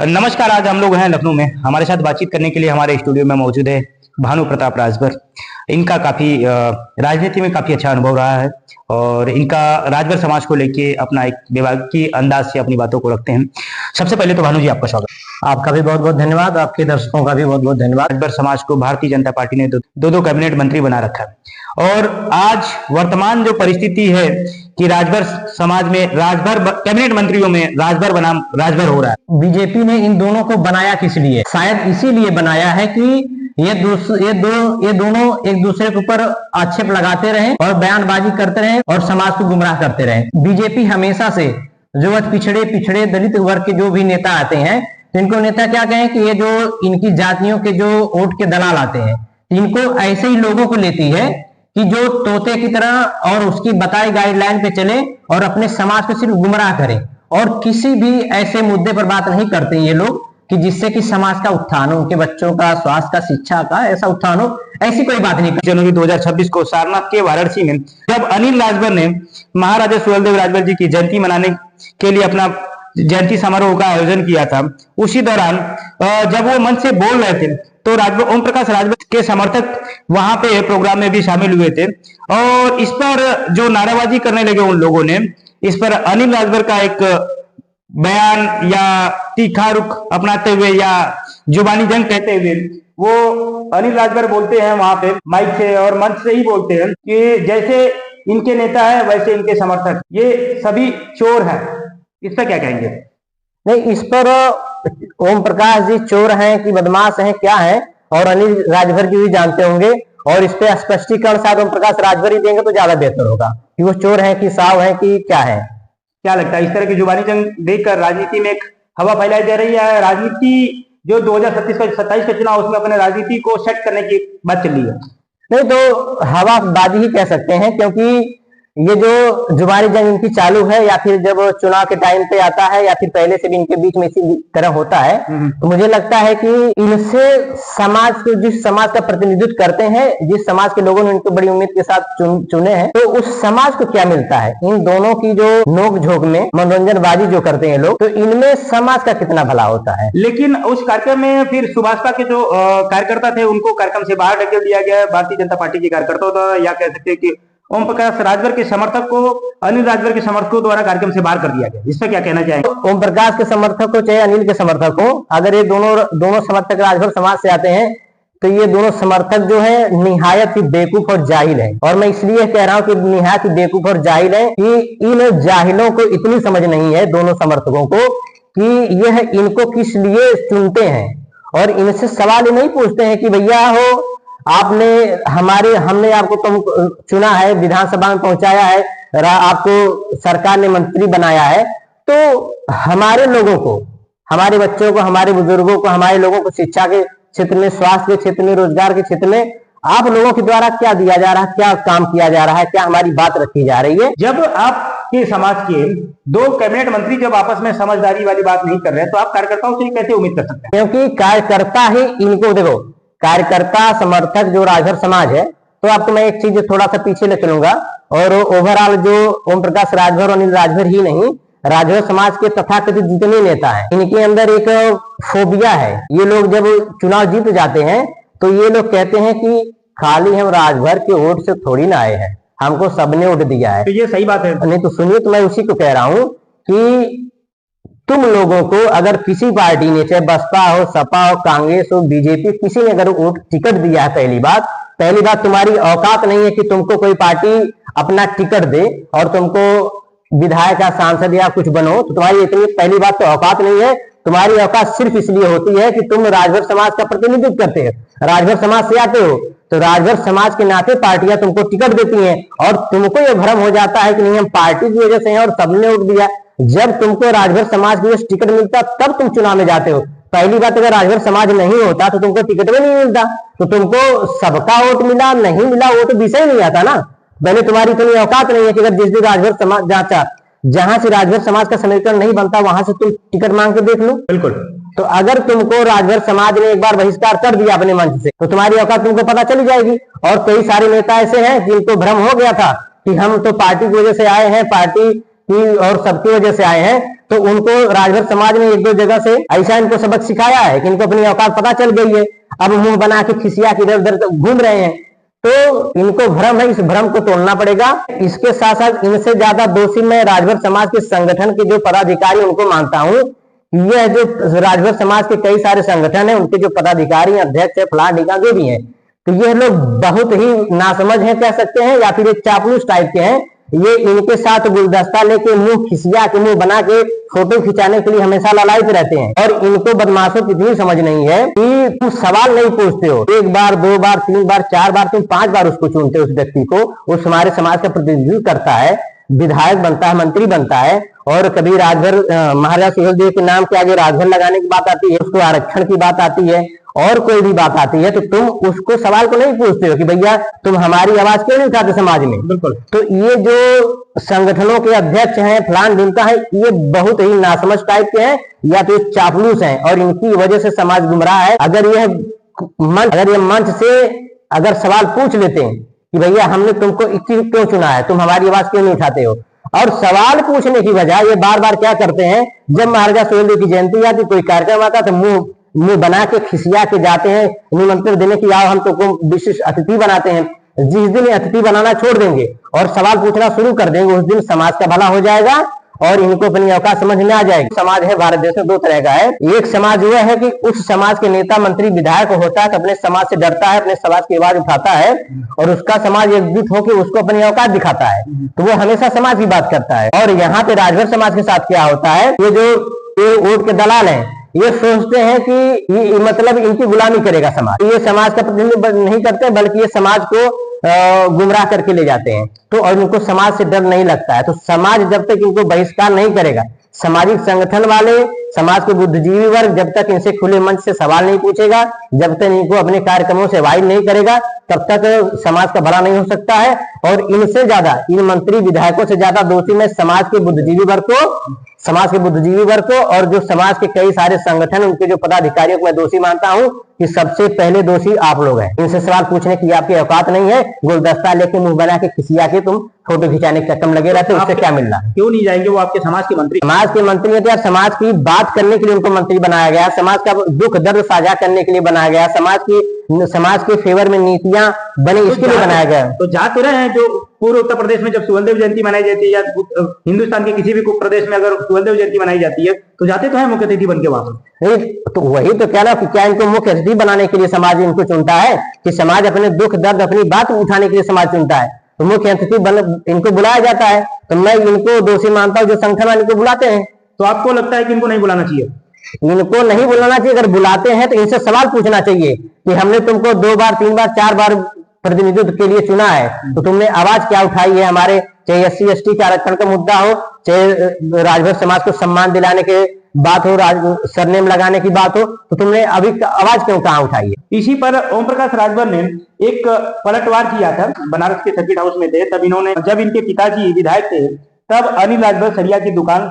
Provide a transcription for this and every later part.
नमस्कार। आज हम लोग हैं लखनऊ में। हमारे साथ बातचीत करने के लिए हमारे स्टूडियो में मौजूद है भानु प्रताप राजभर। इनका काफी राजनीति में काफी अच्छा अनुभव रहा है और इनका राजभर समाज को लेके अपना एक विभागीय अंदाज से अपनी बातों को रखते हैं। सबसे पहले तो भानु जी आपका स्वागत। आपका भी बहुत बहुत धन्यवाद। आपके दर्शकों का भी बहुत बहुत धन्यवाद। राजभर समाज को भारतीय जनता पार्टी ने दो कैबिनेट मंत्री बना रखा है और आज वर्तमान जो परिस्थिति है कि राजभर समाज में राजभर कैबिनेट मंत्रियों में राजभर बनाम राजभर हो रहा है। बीजेपी ने इन दोनों को बनाया किस लिए? शायद इसीलिए बनाया है कि ये दोनों एक दूसरे के ऊपर आक्षेप लगाते रहे और बयानबाजी करते रहे और समाज को गुमराह करते रहे। बीजेपी हमेशा से जो पिछड़े दलित वर्ग के जो भी नेता आते हैं, इनको नेता क्या कहें कि ये जो इनकी जातियों के जो वोट के दलाल आते हैं, इनको ऐसे ही लोगों को लेती है कि जो तोते की तरह और उसकी बताई गाइडलाइन पे चले और अपने समाज को सिर्फ गुमराह करें और किसी भी ऐसे मुद्दे पर बात नहीं करते ये लोग कि जिससे कि समाज का उत्थान हो, उनके बच्चों का, स्वास्थ्य का, शिक्षा का ऐसा उत्थान हो। ऐसी कोई बात नहीं। जनवरी 2026 को सारनाथ के वाराणसी में जब अनिल राजभर ने महाराजा सुहेलदेव राजभर जी की जयंती मनाने के लिए अपना जयंती समारोह का आयोजन किया था, उसी दौरान जब वो मंच से बोल रहे थे तो राजभर ओम प्रकाश राजभर के समर्थक वहां पे प्रोग्राम में भी शामिल हुए थे और इस पर जो नारेबाजी करने लगे उन लोगों ने, इस पर अनिल राजभर का एक बयान या तीखा रुख अपनाते हुए या जुबानी जंग कहते हुए वो अनिल राजभर बोलते हैं वहां पे माइक से और मंच से ही बोलते हैं कि जैसे इनके नेता है वैसे इनके समर्थक, ये सभी चोर हैं। इस पर क्या कहेंगे? नहीं, इस पर ओम प्रकाश जी चोर हैं कि बदमाश हैं क्या है, और अनिल राजभर जी भी जानते होंगे और इस पे स्पष्टीकरण शायद ओम प्रकाश राजभर ही देंगे तो ज्यादा बेहतर होगा कि वो चोर हैं कि साव हैं कि क्या है। क्या लगता है इस तरह की जुबानी जंग देखकर राजनीति में एक हवा फैलाई जा रही है? राजनीति जो 2027 का चुनाव उसमें अपने राजनीति को सेट करने की बात चल रही है। नहीं तो हवाबाजी ही कह सकते हैं, क्योंकि ये जो जुबानी जंग इनकी चालू है या फिर जब चुनाव के टाइम पे आता है या फिर पहले से भी इनके बीच में इसी तरह होता है, तो मुझे लगता है कि इनसे समाज को, जिस समाज का प्रतिनिधित्व करते हैं, जिस समाज के लोगों ने इनको बड़ी उम्मीद के साथ चुने हैं, तो उस समाज को क्या मिलता है? इन दोनों की जो नोक झोंक में मनोरंजनबाजी जो करते हैं लोग, तो इनमें समाज का कितना भला होता है। लेकिन उस कार्यक्रम में फिर सुभाषपा के जो कार्यकर्ता थे उनको कार्यक्रम से बाहर ढकेल दिया गया। भारतीय जनता पार्टी के कार्यकर्ताओं द्वारा, या कह सकते हैं कि ओम प्रकाश राजभर के समर्थक को अनिल राजभर के समर्थकों द्वारा कार्यक्रम से बाहर कर दिया गया। इस पर क्या कहना चाहेंगे? ओम प्रकाश के समर्थक को चाहे अनिल के समर्थक हो, अगर ये दोनों समर्थक राजभर समाज से आते हैं तो ये दोनों समर्थक जो है निहायत ही बेवकूफ और जाहिल है। और मैं इसलिए कह रहा हूं कि निहायत ही बेवकूफ और जाहिल है कि इन जाहिलों को इतनी समझ नहीं है दोनों समर्थकों को कि यह इनको किस लिए चुनते हैं, और इनसे सवाल ही नहीं पूछते हैं कि भैया हो हमने आपको तुम चुना है, विधानसभा में पहुंचाया है, आपको सरकार ने मंत्री बनाया है, तो हमारे लोगों को, हमारे बच्चों को, हमारे बुजुर्गों को, हमारे लोगों को शिक्षा के क्षेत्र में, स्वास्थ्य के क्षेत्र में, रोजगार के क्षेत्र में आप लोगों के द्वारा क्या दिया जा रहा है, क्या काम किया जा रहा है, क्या हमारी बात रखी जा रही है? जब आपके समाज के दो कैबिनेट मंत्री जब आपस में समझदारी वाली बात नहीं कर रहे हैं तो आप कार्यकर्ताओं से कैसे उम्मीद कर सकते हैं? क्योंकि कार्यकर्ता ही इनको, देखो कार्यकर्ता समर्थक जो राजभर समाज है, तो आपको मैं एक चीज थोड़ा सा पीछे ले चलूंगा, और ओवरऑल जो ओम प्रकाश राजभर और अनिल राजभर ही नहीं, राजभर समाज के तथाकथित जितने नेता हैं, इनके अंदर एक फोबिया है। ये लोग जब चुनाव जीत जाते हैं तो ये लोग कहते हैं कि खाली हम राजभर के वोट से थोड़ी ना आए हैं, हमको सबने वोट दिया है। तो ये सही बात है। नहीं तो सुनिए, तो मैं उसी को कह रहा हूं कि तुम लोगों को अगर किसी पार्टी ने, चाहे बसपा हो, सपा हो, कांग्रेस हो, बीजेपी, किसी ने अगर वोट टिकट दिया है, पहली बात तुम्हारी औकात नहीं है कि तुमको कोई पार्टी अपना टिकट दे और तुमको विधायक या सांसद या कुछ बनो, तो तुम्हारी इतनी पहली बात तो औकात नहीं है। तुम्हारी औकात सिर्फ इसलिए होती है कि तुम राजभर समाज का प्रतिनिधित्व करते हो, राजभर समाज से आते हो, तो राजभर समाज के नाते पार्टियां तुमको टिकट देती हैं और तुमको यह भ्रम हो जाता है कि नहीं हम पार्टी की वजह से हैं और सबने वोट दिया। जब तुमको राजभर समाज की वजह से टिकट मिलता तब तुम चुनाव में जाते हो। पहली बात, अगर राजभर समाज नहीं होता तो तुमको टिकट भी नहीं मिलता, तो तुमको सबका वोट मिला नहीं मिला वो तो विषय नहीं आता ना। पहले तुम्हारी इतनी औकात नहीं है कि अगर जिस दिन राजभर समाज जहां से राजभर समाज का समीकरण नहीं बनता वहां से तुम टिकट मांग के देख लो। बिल्कुल। तो अगर तुमको राजभर समाज ने एक बार बहिष्कार कर दिया अपने मंच से, तो तुम्हारी औकात तुमको पता चली जाएगी। और कई सारे नेता ऐसे हैं जिनको भ्रम हो गया था कि हम तो पार्टी की वजह से आए हैं, पार्टी कि और सबकी वजह से आए हैं, तो उनको राजभर समाज ने एक दो जगह से ऐसा इनको सबक सिखाया है कि इनको अपनी औकात पता चल गई है। अब मुंह बना के खिसिया के इधर उधर घूम रहे हैं, तो इनको भ्रम है, इस भ्रम को तोड़ना पड़ेगा। इसके साथ साथ इनसे ज्यादा दोषी मैं राजभर समाज के संगठन के जो पदाधिकारी उनको मानता हूँ। यह जो राजभर समाज के कई सारे संगठन है, उनके जो पदाधिकारी अध्यक्ष है, फलां ढिकां जो भी है, तो ये लोग बहुत ही नासमझ हैं कह सकते हैं, या फिर एक चापलूस टाइप के हैं। ये इनके साथ गुलदस्ता लेके मुंह खिसिया के मुंह बना के फोटो खिंचाने के लिए हमेशा लालायित रहते हैं। और इनको बदमाशों की इतनी समझ नहीं है कि तुम सवाल नहीं पूछते हो, एक बार, दो बार, तीन बार, चार बार, तुम 5 बार उसको चुनते हो, उस व्यक्ति को, उस हमारे समाज का प्रतिनिधित्व करता है, विधायक बनता है, मंत्री बनता है, और कभी राजभर महाराजा सुहेलदेव के नाम के आगे राजभर लगाने की बात आती है, उसको आरक्षण की बात आती है, और कोई भी बात आती है, तो तुम उसको सवाल को नहीं पूछते हो कि भैया तुम हमारी आवाज क्यों नहीं उठाते समाज में। बिल्कुल। तो ये जो संगठनों के अध्यक्ष हैं, फलान ढिमका है, ये बहुत ही नासमझ टाइप के हैं, या तो चापलूस हैं, और इनकी वजह से समाज गुमराह है। अगर यह मंच से अगर सवाल पूछ लेते हैं कि भैया हमने तुमको इतनी क्यों चुना है, तुम हमारी आवाज क्यों नहीं उठाते हो, और सवाल पूछने की वजह ये बार बार क्या करते हैं, जब महाराजा सुहेलदेव की जयंती आती, कोई कार्यक्रम आता, तो मुंह बना के खिसिया के जाते हैं निमंत्रण देने की, आओ हम तुमको विशिष्ट अतिथि बनाते हैं। जिस दिन अतिथि बनाना छोड़ देंगे और सवाल पूछना शुरू कर देंगे, उस दिन समाज का भला हो जाएगा और इनको अपनी औकात समझ में आ जाएगी। समाज है भारत देश में 2 तरह का है। एक समाज यह है कि उस समाज के नेता मंत्री विधायक होता है, तो अपने समाज से डरता है, अपने समाज की आवाज उठाता है, और उसका समाज एकजुट होकर उसको अपनी औकात दिखाता है, तो वो हमेशा समाज की बात करता है। और यहाँ पे राजभर समाज के साथ क्या होता है, ये जो वोट के दलाल हैं, ये सोचते हैं कि ये मतलब इनकी गुलामी करेगा समाज, ये समाज का प्रतिनिधित्व नहीं करते, बल्कि ये समाज को गुमराह करके ले जाते हैं। तो और इनको समाज से डर नहीं लगता है, तो समाज जब तक इनको बहिष्कार नहीं करेगा, सामाजिक संगठन वाले, समाज के बुद्धिजीवी वर्ग जब तक इनसे खुले मंच से सवाल नहीं पूछेगा, जब तक इनको अपने कार्यक्रमों से वाइड नहीं करेगा, तब तक समाज का भला नहीं हो सकता है। और इनसे ज्यादा, इन मंत्री विधायकों से ज्यादा दोषी मैं समाज के बुद्धिजीवी वर्ग को और जो समाज के कई सारे संगठन, उनके जो पदाधिकारियों को मैं दोषी मानता हूं कि सबसे पहले दोषी आप लोग हैं। इनसे सवाल पूछने की आपकी औकात नहीं है, गुलदस्ता लेके मुंह बना के खिसिया के तुम फोटो खिंचाने के चक्कर लगे रहते, उससे क्या मिल रहा है? क्यों नहीं जाएंगे वो आपके समाज के मंत्री? समाज के मंत्री है तो यार, समाज की बात करने के लिए उनको मंत्री बनाया गया, समाज का दुख दर्द साझा करने के लिए बनाया गया, समाज के फेवर में नीतियां बने, इसके लिए बनाया गया। तो जा तो रहे हैं, जो पूरे उत्तर प्रदेश में जब सुहेलदेव जयंती मनाई जाती है, या हिंदुस्तान के किसी भी प्रदेश में अगर सुहेलदेव जयंती मनाई जाती है, तो जाते तो है मुख्य अतिथि बन के वहां। तो वही तो कह रहा हूं कि क्या इनको मुख्य अतिथि बनाने के लिए समाज इनको चुनता है, कि समाज अपने दुख दर्द, अपनी बात उठाने के लिए समाज चुनता है, तो मुख्य अतिथि इनको बुलाया जाता है। तो मैं इनको दोषी मानता हूं जो संगठन वाले इनको बुलाते हैं। तो आपको लगता है कि इनको नहीं बुलाना चाहिए? इनको नहीं बुलाना चाहिए। अगर बुलाते हैं तो इनसे सवाल पूछना चाहिए कि हमने तुमको 2 बार, 3 बार, 4 बार प्रतिनिधित्व के लिए चुना है, तो तुमने आवाज क्या उठाई है हमारे, चाहे SC/ST के आरक्षण का मुद्दा हो, चाहे राजभर समाज को सम्मान दिलाने के बात हो, सरनेम लगाने की बात हो, तो तुमने अभी आवाज क्यों कहाँ उठाई है? इसी पर ओम प्रकाश राजभर ने एक पलटवार किया था। बनारस के सर्किट हाउस में थे, तब इन्होंने, जब इनके पिताजी विधायक थे, तब अनिल राजभर सरिया की दुकान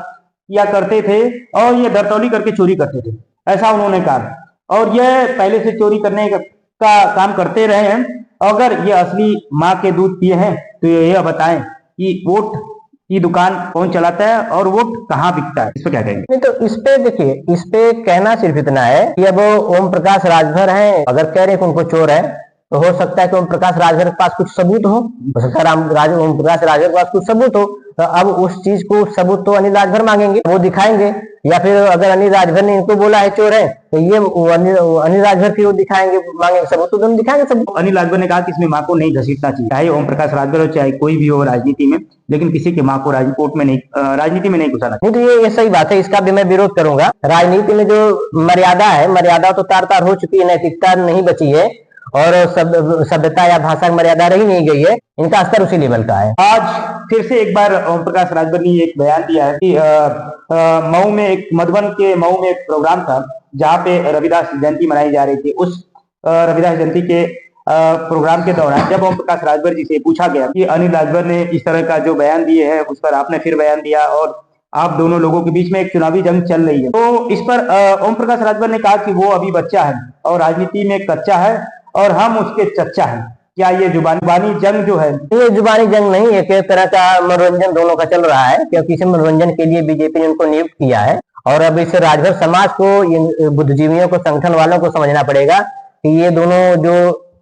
किया करते थे और ये दरतौली करके चोरी करते थे, ऐसा उन्होंने कहा। और ये पहले से चोरी करने का काम करते रहे हैं। अगर ये असली माँ के दूध पिए हैं तो ये बताएं कि वोट की दुकान कौन चलाता है और वोट कहाँ बिकता है, इस पर क्या कहेंगे? नहीं, तो इस पे देखिए, इस पे कहना सिर्फ इतना है कि अब ओम प्रकाश राजभर हैं, अगर कह रहे हैं कि उनको चोर है, तो हो सकता है कि ओम प्रकाश राजभर के पास कुछ सबूत हो सकता है ओम प्रकाश राजभर के पास कुछ सबूत हो, तो अब उस चीज को सबूत तो अनिल राजभर मांगेंगे, वो दिखाएंगे। या फिर अगर अनिल राजभर ने इनको बोला है चोर है, तो ये अनिल राजभर की वो दिखाएंगे, मांगेंगे सबूत, तो दोनों दिखाएंगे सबूत। अनिल राजभर ने कहा कि इसमें माँ को नहीं घसीटना चाहिए, चाहे ओम प्रकाश राजभर हो चाहे कोई भी हो राजनीति में, लेकिन किसी की माँ को राजनीति में नहीं घुसाना चाहिए। नहीं, तो ये सही बात है, इसका भी मैं विरोध करूंगा। राजनीति में जो मर्यादा है, मर्यादा तो तार तार हो चुकी है, नैतिकता नहीं बची है, और सभ्यता या भाषा की मर्यादा रही नहीं गई है, इनका स्तर उसी लेवल का है। आज फिर से एक बार ओम प्रकाश राजभर ने एक बयान दिया है कि मऊ में, एक मधुबन के मऊ में एक प्रोग्राम था जहाँ पे रविदास जयंती मनाई जा रही थी। उस रविदास जयंती के प्रोग्राम के दौरान जब ओम प्रकाश राजभर जी से पूछा गया कि अनिल राजभर ने इस तरह का जो बयान दिए है, उस पर आपने फिर बयान दिया और आप दोनों लोगों के बीच में एक चुनावी जंग चल रही है, तो इस पर ओम प्रकाश राजभर ने कहा कि वो अभी बच्चा है और राजनीति में कच्चा है और हम उसके चच्चा हैं, क्या ये जुबानी जंग जो है? ये जुबानी जंग नहीं, एक तरह का मनोरंजन दोनों का चल रहा है, क्योंकि इसे मनोरंजन के लिए बीजेपी ने उनको नियुक्त किया है। और अब इस राजभर समाज को, बुद्धिजीवियों को, संगठन वालों को समझना पड़ेगा कि ये दोनों जो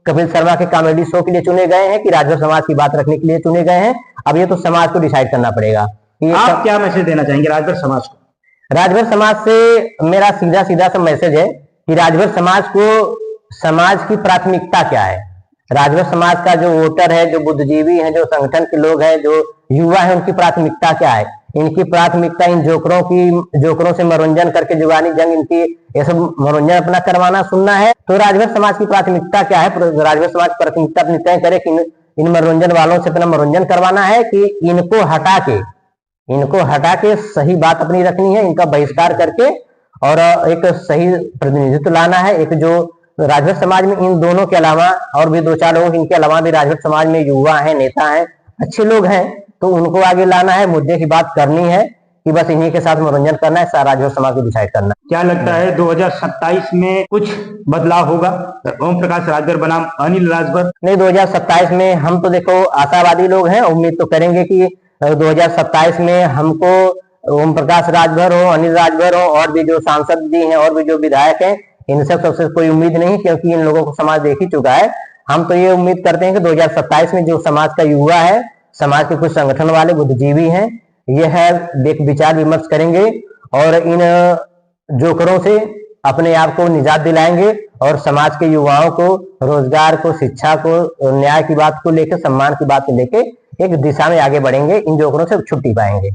कपिल शर्मा के कॉमेडी शो के लिए चुने गए हैं कि राजभर समाज की बात रखने के लिए चुने गए हैं, अब ये तो समाज को डिसाइड करना पड़ेगा। आप क्या मैसेज देना चाहेंगे राजभर समाज को? राजभर समाज से मेरा सीधा सीधा सा मैसेज है कि राजभर समाज को समाज की प्राथमिकता क्या है। राजभर समाज का जो वोटर है, जो बुद्धिजीवी है, जो संगठन के लोग हैं, जो युवा है, उनकी प्राथमिकता क्या है। इनकी प्राथमिकता इन जोकरों से मनोरंजन करके जुबानी जंग, इनकी ये सब मनोरंजन अपना करवाना, सुनना है। तो राजभर समाज की प्राथमिकता क्या है? राजभर समाज प्राथमिकता अपनी तय करे कि इन मनोरंजन वालों से अपना मनोरंजन करवाना है कि इनको हटा के सही बात अपनी रखनी है, इनका बहिष्कार करके और एक सही प्रतिनिधित्व लाना है। एक जो राजभर समाज में इन दोनों के अलावा और भी 2-4 लोग, इनके अलावा भी राजभर समाज में युवा हैं, नेता हैं, अच्छे लोग हैं, तो उनको आगे लाना है, मुद्दे की बात करनी है कि बस इन्हीं के साथ मनोरंजन करना है, सारा राजभर समाज को डिसाइड करना है। क्या लगता है 2027 में कुछ बदलाव होगा? ओम प्रकाश राजभर बनाम अनिल राजभर? नहीं, 2027 में हम तो देखो आशावादी लोग हैं, उम्मीद तो करेंगे कि 2027 में हमको ओम प्रकाश राजभर हो, अनिल राजभर हो, और भी जो सांसद जी हैं और भी जो विधायक हैं, इनसे सबसे कोई उम्मीद नहीं, क्योंकि इन लोगों को समाज देख ही चुका है। हम तो ये उम्मीद करते हैं कि 2027 में जो समाज का युवा है, समाज के कुछ संगठन वाले बुद्धिजीवी हैं, ये है देख विचार विमर्श करेंगे और इन जोकरों से अपने आप को निजात दिलाएंगे और समाज के युवाओं को रोजगार को, शिक्षा को, न्याय की बात को लेकर, सम्मान की बात को लेकर एक दिशा में आगे बढ़ेंगे, इन जोकरों से छुट्टी पाएंगे।